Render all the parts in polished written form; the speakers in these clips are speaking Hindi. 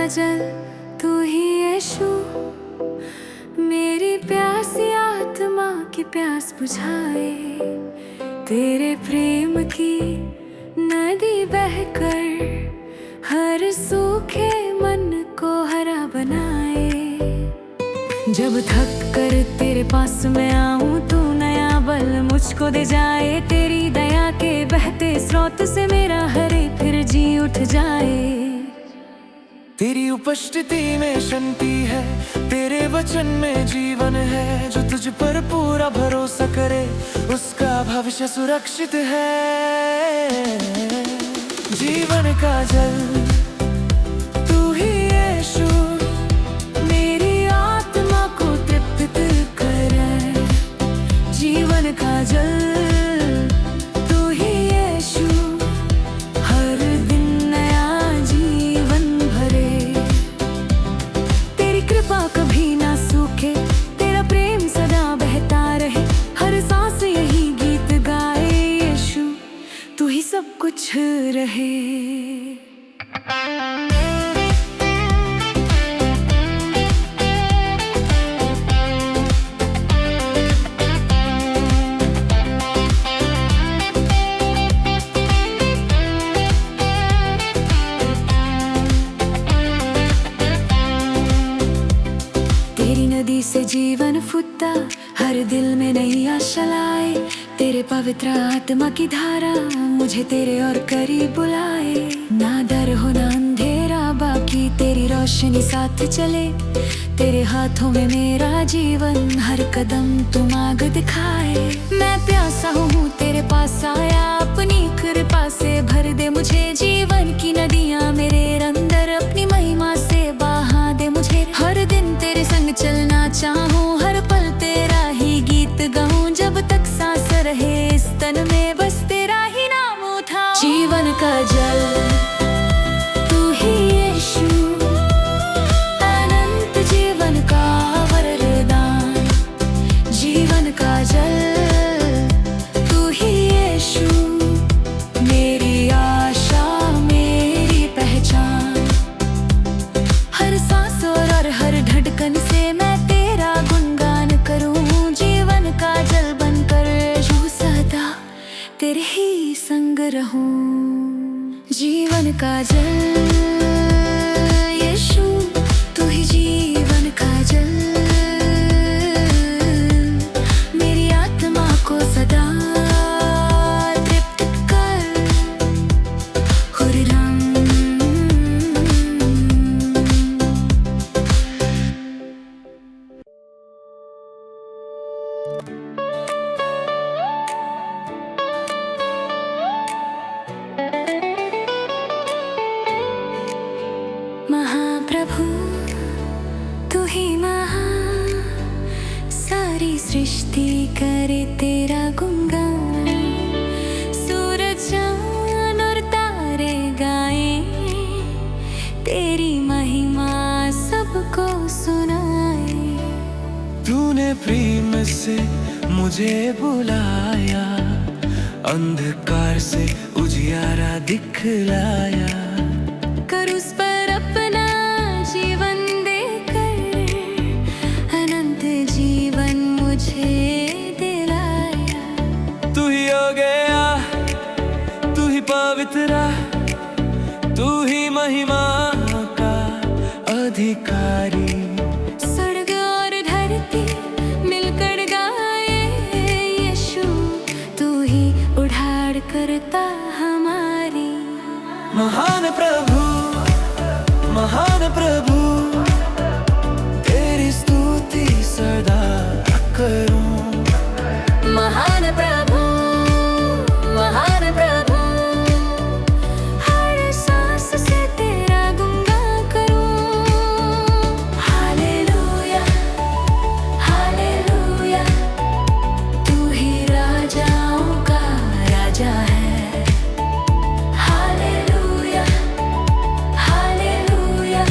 जल तू ही यीशु, मेरी प्यासी आत्मा की प्यास बुझाए। तेरे प्रेम की नदी बहकर हर सूखे मन को हरा बनाए। जब थक कर तेरे पास मैं आऊं, तू नया बल मुझको दे जाए। तेरी दया के बहते स्रोत से मेरा हरे फिर जी उठ जाए। तेरी उपस्थिति में शांति है, तेरे वचन में जीवन है। जो तुझ पर पूरा भरोसा करे उसका भविष्य सुरक्षित है। जीवन का जल तू ही यीशु, मेरी आत्मा को तृप्त करे। जीवन का जल सब कुछ रहे। तेरी नदी से जीवन फूटा, हर दिल में नई आशा लाए। तेरे पवित्र आत्मा की धारा मुझे तेरे और करीब बुलाए। ना डर हो ना अंधेरा बाकी, तेरी रोशनी साथ चले। तेरे हाथों में मेरा जीवन, हर कदम तू मार्ग दिखाए। मैं प्यासा हूँ तेरे पास आया, अपनी कृपा से भर दे मुझे। जीवन की नदियाँ मेरे अंदर अपनी महिमा से बहा दे मुझे। हर दिन तेरे संग चलना चाहूँ, हर पल तेरा ही गीत गाऊं। जब तक सांस रहे इस तन में बस तेरा ही नाम उठाऊं। जीवन का जल तू ही यीशु, अनंत जीवन का वरदान। जीवन का जल तू ही यीशु, मेरी आशा मेरी पहचान। हर सांस और हर धड़कन से मैं तेरा गुणगान करूं। जीवन का जल बनकर यूं सदा तेरे ही संग रहूं। जीवन का जल यीशु, तू ही जीवन का जल। मेरी आत्मा को सदा तृप्त कर। हुर्रम महाप्रभु तू ही महान, सारी सृष्टि करे तेरा गुणगान। सूरज चाँद और तारे गाए, तेरी महिमा सबको सुनाए। तूने प्रेम से मुझे बुलाया, अंधकार से उजियारा दिखलाया। कर उस पर अपना जीवन देकर, अनंत जीवन मुझे दिलाया। तू ही हो गया, तू ही पवित्र, तू ही महिमा का अधिकारी। स्वर्ग और धरती मिलकर गाए, यीशु तू ही उड़ाड़ करता हमारी। महान प्रभु, महान प्रभु, तेरी स्तुति सदा करूं। महान प्रभु, महान प्रभु, हर सांस से तेरा गुणगान करूं। हालेलुया, हालेलुया, तू ही राजाओं का राजा है। हालेलुया, हालेलुया,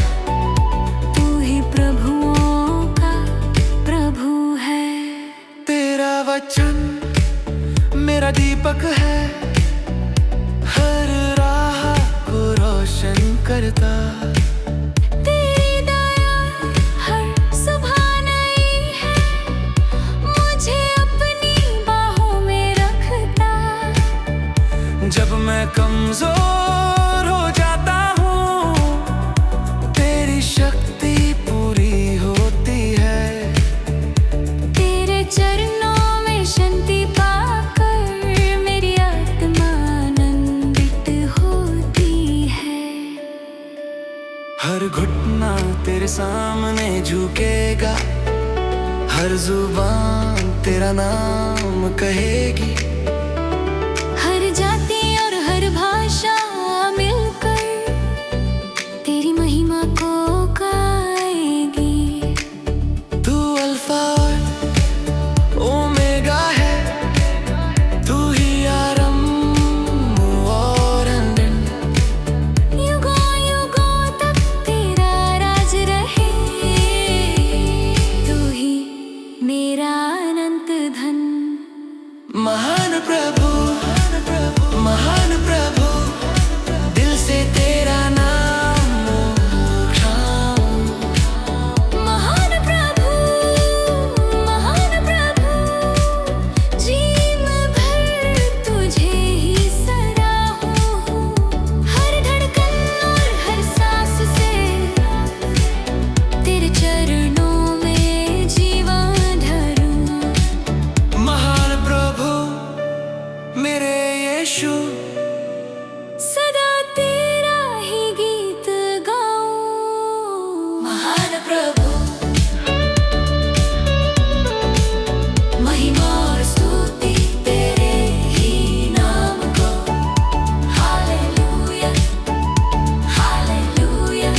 में झुकेगा, हर जुबान तेरा नाम कहेगी। हर जाति और हर भाषा मिलकर तेरी महिमा को गाएगी। तू अल्फा और ओमेगा है, तू ही आरंभ और अंत। युगों युगों तक तेरा राज रहे, तू ही मेरा अनंत धन। महान प्रभु, महान प्रभु, दिल से तेरा नाम उठाऊं। महान प्रभु, जीवन भर तुझे ही सराहूं। हर धड़कन और हर सांस से तेरे चरणों में जीवन धरूं। महान प्रभु मेरे यीशु, सदा तेरा ही गीत गाऊं। महान प्रभु, महिमा और स्तुति तेरे ही नाम को। Hallelujah, hallelujah.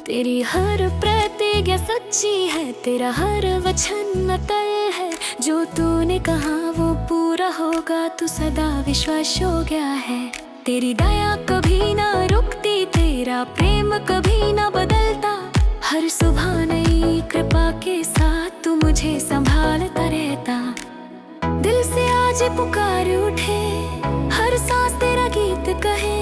तेरी हर प्रतिज्ञा सच्ची है, तेरा हर वचन अटल है। जो तूने कहा वो पूरा होगा, तू सदा विश्वास हो गया है। तेरी दया कभी ना रुकती, तेरा प्रेम कभी ना बदलता। हर सुबह नई कृपा के साथ तू मुझे संभालता रहता। दिल से आज पुकार उठे, हर सांस तेरा गीत कहे।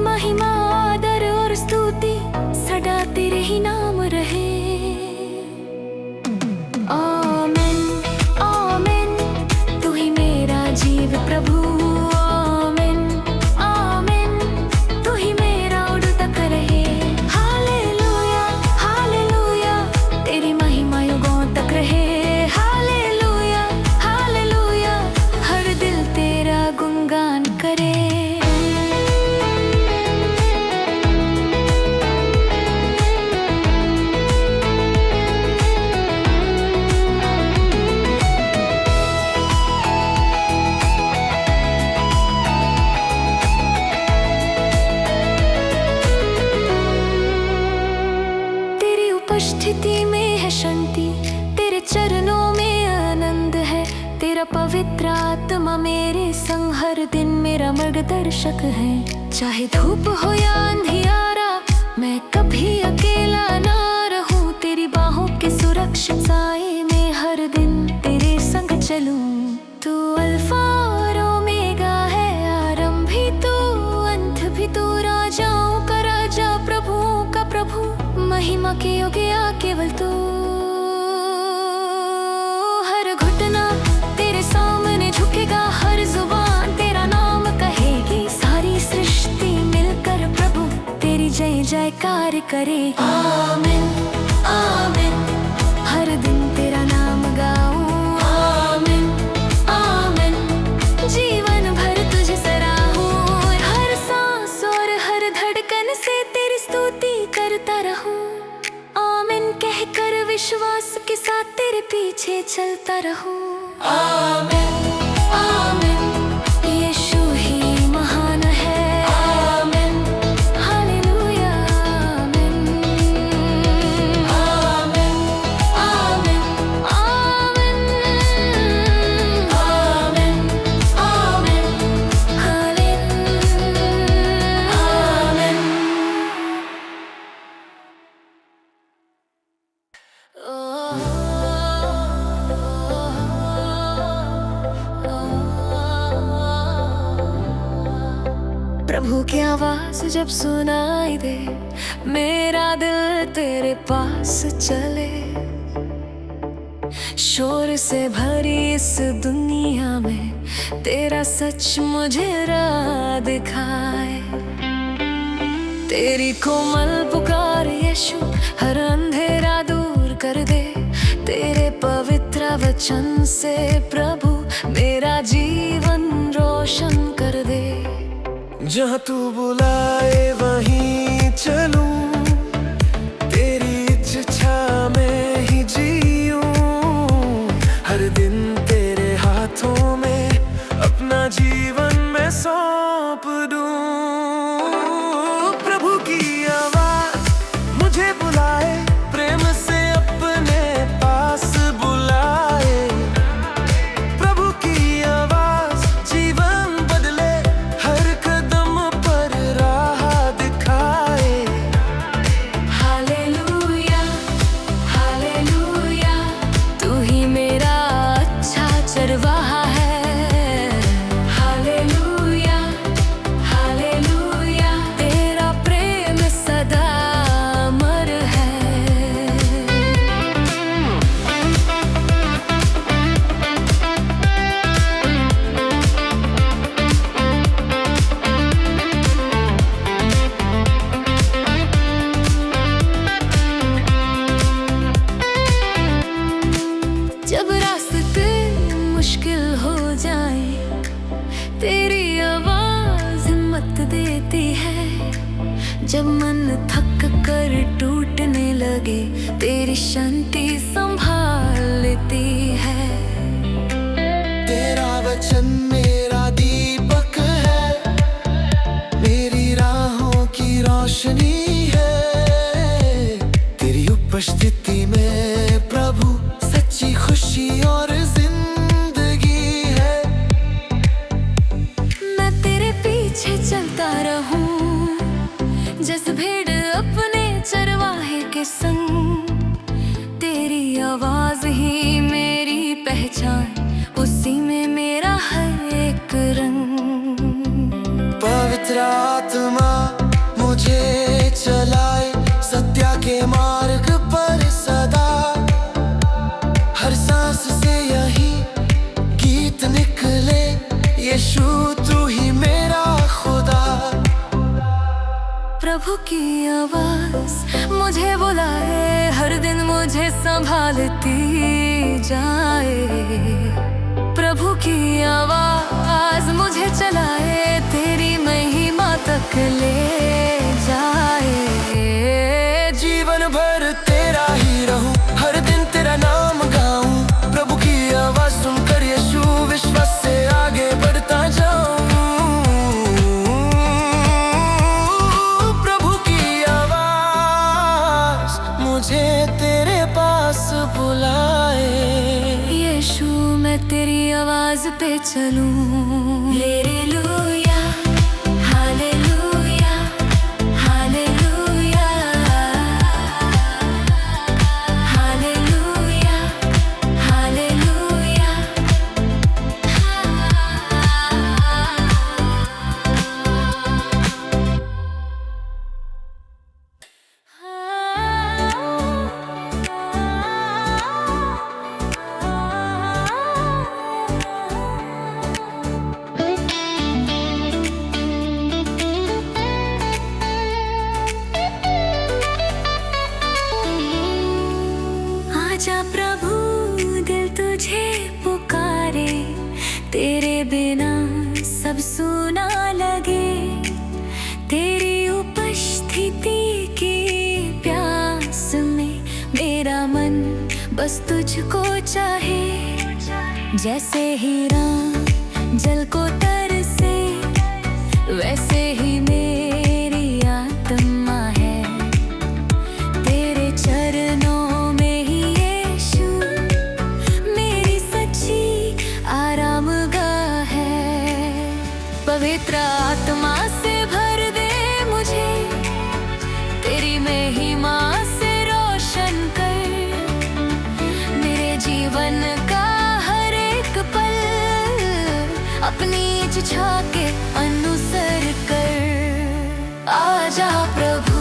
महिमा आदर और स्तुति सदा तेरे ही नाम रहे। आमीन, आमीन, तू ही मेरा जीव प्रभु। आमीन, आमीन, तू ही मेरा उड़ता रहे। हालेलुया, हालेलुया, तेरी महिमा युगों तक रहे। हालेलुया, हालेलुया, हर दिल तेरा गुणगान करे। उपस्थिति में है शांति, तेरे चरणों में आनंद है। तेरा पवित्र आत्मा मेरे संग हर दिन मेरा मार्गदर्शक है। चाहे धूप हो या अंधियारा, मैं कभी अकेला ना रहूं। तेरी बाहों के सुरक्षित साए में हर दिन तेरे संग चलूं। तू अल्फा और ओमेगा है, आरंभ भी तू अंत भी तू। राजाओं का राजा, प्रभुओं का प्रभु, महिमा के योग्य केवल तू। हर घुटना तेरे सामने झुकेगा, हर जुबान तेरा नाम कहेगी। सारी सृष्टि मिलकर प्रभु तेरी जय जयकार करेगी। आमीन, आमीन, हर दिन तेरा नाम गाऊं। आमीन, आमीन, जीवन भर तुझे सराहूं। हर सांस और हर धड़कन से तेरी स्तुति करता रहूं। आमीन कहकर विश्वास के साथ तेरे पीछे चलता रहूं। आमीन, आमीन, यीशु ही महान है। आमीन, हालेलुया, आमीन, आमीन, आमीन, आमीन, आमीन, आमीन, हालेलुया, आमीन। प्रभु की आवाज जब सुनाई दे, मेरा दिल तेरे पास चले। शोर से भरी इस दुनिया में तेरा सच मुझे राह दिखाए। तेरी कोमल पुकार यीशु हर अंधेरा दूर कर दे। तेरे पवित्र वचन से प्रभु मेरा जीवन रोशन कर दे। जहाँ तू बुलाए वहीं चलूं, तेरी इच्छा में ही जीऊं। हर दिन तेरे हाथों में अपना जीवन मैं सौंप दूं। प्रभु की आवाज मुझे बुलाए, प्रेम से अपने पास बुलाए। प्रभु की आवाज जीवन बदले, हर कदम पर राह दिखाए। हालेलुया हालेलुया, तू ही मेरा अच्छा चरवाहा है। हालेलुया हालेलुया, तेरा प्रेम सदा अमर है। जब रास्ते मुश्किल हो जाए, तेरी आवाज हिम्मत देती है। जब मन थक कर टूटने लगे, तेरी शांति संभाल लेती है। तेरा वचन मेरा दीपक है, मेरी राहों की रोशनी है। तेरी उपस्थिति में प्रभु सच्ची खुशी और जिंदगी है। मैं तेरे पीछे चलता रहूं, जैसे भेड़ अपने चरवाहे के संग। तेरी आवाज ही मेरी पहचान, उसी में मेरा हर एक रंग। पवित्र आत्मा मुझे चलाए, सत्य के मार्ग पर सदा। हर सांस से यही गीत निकले, यीशु तू ही मेरा खुदा। प्रभु की आवाज मुझे बुलाए, हर दिन मुझे संभालती जाए। प्रभु की आवाज मुझे चलाए, तेरी महिमा तक ले जाए। जीवन भर तेरा ही रहूं, हर दिन तेरा नाम गाऊं। प्रभु की आवाज सुनकर यीशु विश्वास से आगे बढ़ता जाऊं। प्रभु की आवाज मुझे तेरे पास बुलाए। यीशु मैं तेरी आवाज पे चलूं। Hallelujah hallelujah hallelujah hallelujah hallelujah. आजा प्रभु, दिल तुझे पुकारे। तेरे बिना सब सुना लगे। तेरी उपस्थिति की प्यास में मेरा मन बस तुझको चाहे। जैसे हीरा जल को तरसे, वैसे ही मेरी आत्मा है तेरे चरणों में ही। यीशु मेरी सच्ची आरामगाह है। पवित्र आत्मा से भर दे मुझे, तेरी महिमा से रोशन कर। मेरे जीवन का हर एक पल अपनी इच्छा के अनुसर कर। आजा प्रभु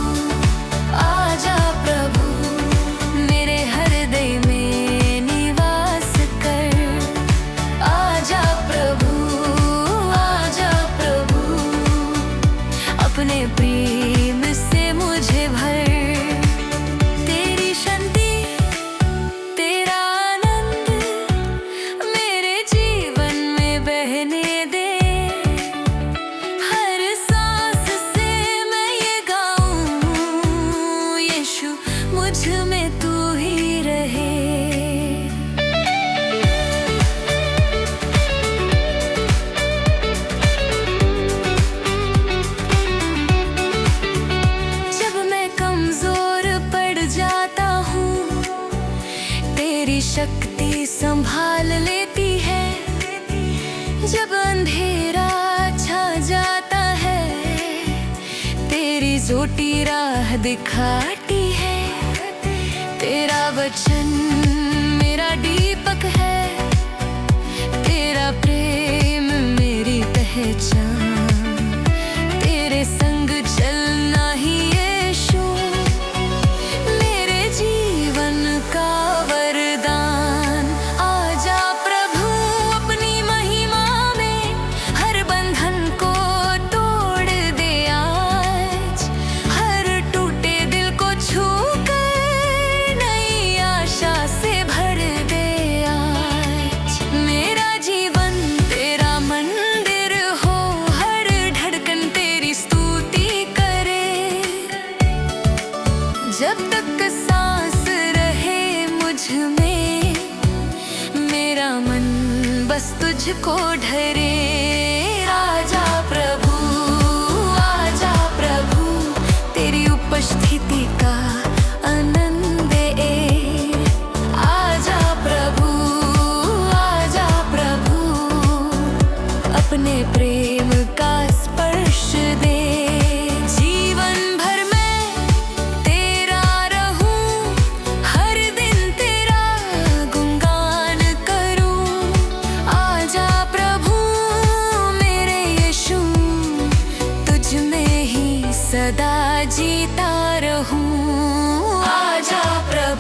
आजा प्रभु, मेरे हृदय में निवास तेरी शक्ति संभाल लेती है। जब अंधेरा छा जाता है, तेरी जोटी राह दिखाती है। तेरा वचन मेरा दीपक है, तेरा प्रेम मेरी पहचान। तेरे संग चलना ही यीशु मेरे जीवन का वरदान। आजा प्रभु अपनी महिमा में, हर बंधन को तोड़ दे आज। हर टूटे दिल को छू कर नई आशा से भर दे आज। मेरा जीवन तेरा मंदिर हो, हर धड़कन तेरी स्तुति करे। जब तक सांस रहे मुझ में, मेरा मन बस तुझको ढरे। आजा प्रभु, आजा प्रभु, तेरी उपस्थिति का आनंद ए। आजा प्रभु, आजा प्रभु, अपने प्रेम का स्पर्श दे। जीवन भर मैं तेरा रहूं, हर दिन तेरा गुणगान करूं। आजा प्रभु मेरे यीशु, तुझ में ही सदा जीता रहूं। आजा प्रभु।